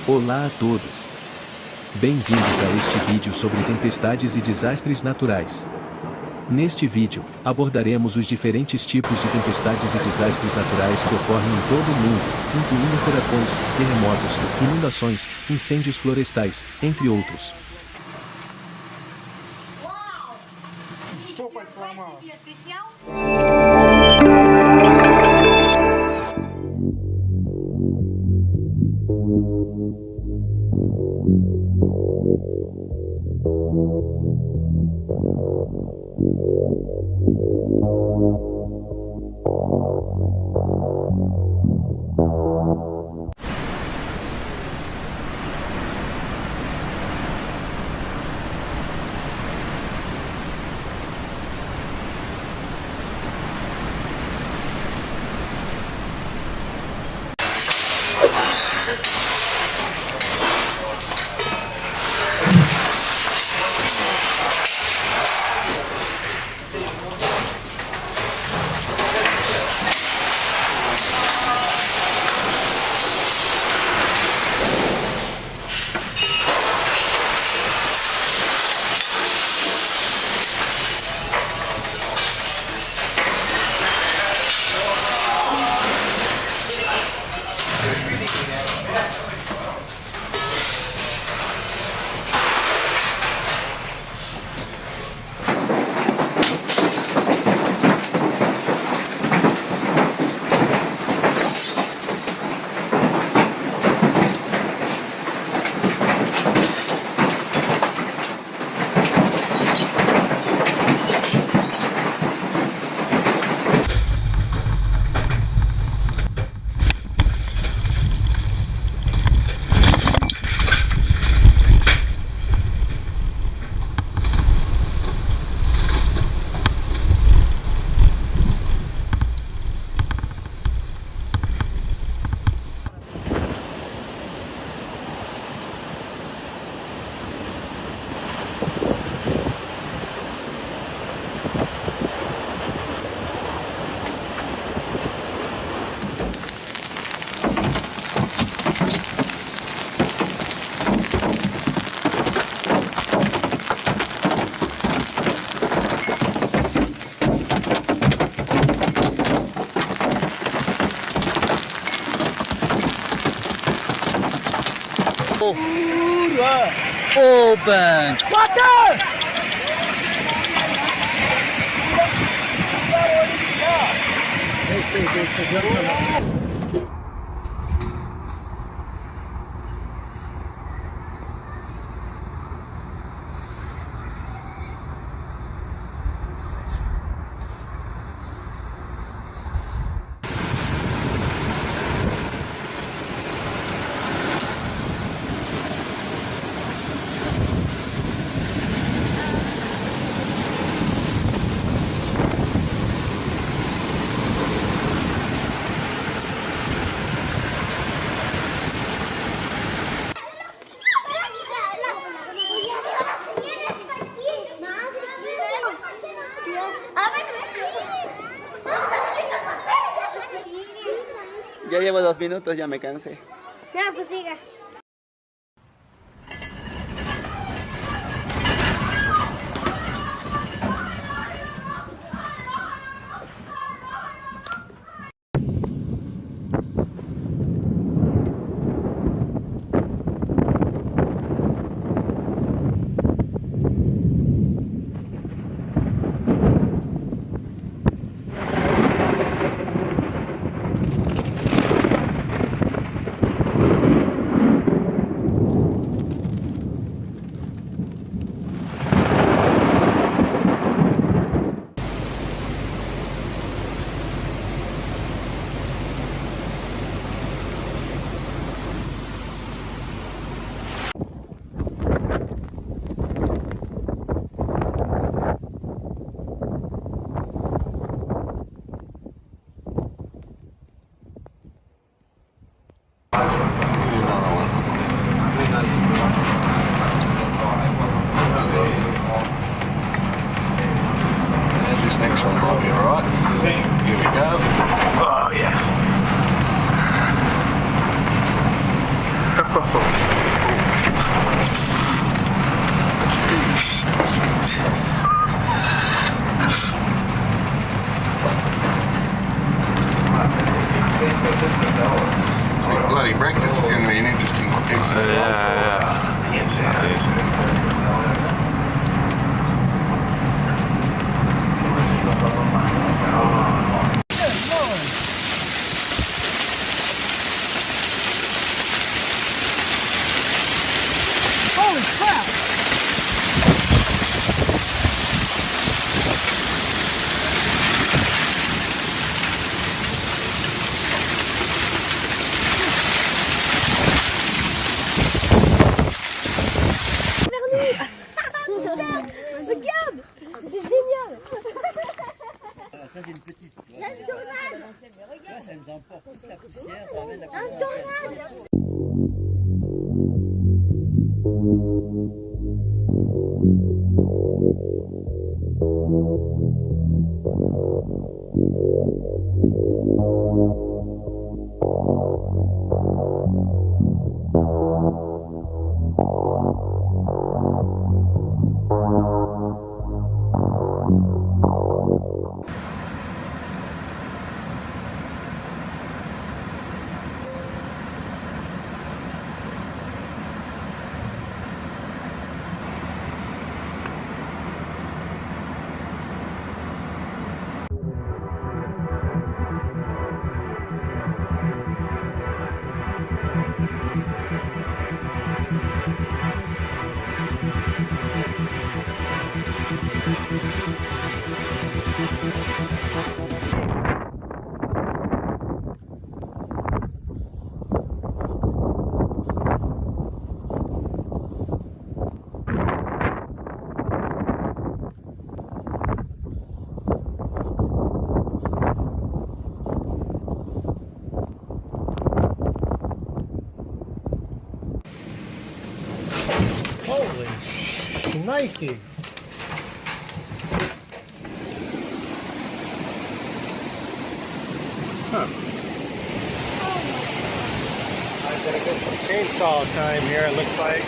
Olá a todos! Bem-vindos a este vídeo sobre tempestades e desastres naturais. Neste vídeo, abordaremos os diferentes tipos de tempestades e desastres naturais que ocorrem em todo o mundo, incluindo furacões, terremotos, inundações, incêndios florestais, entre outros. Open! Water! Ya llevo 2 minutos, ya me cansé. Ya, pues siga. Bloody breakfast is going to be an interesting exercise. Yeah. Yes, it is. Holy crap! Regarde, c'est génial. Ça c'est une petite. Il y a une tornade. Là, ça nous emporte toute la poussière, ça amène la Un poussière. tornade. Holy shnikes! I gotta get some chainsaw time here, it looks like.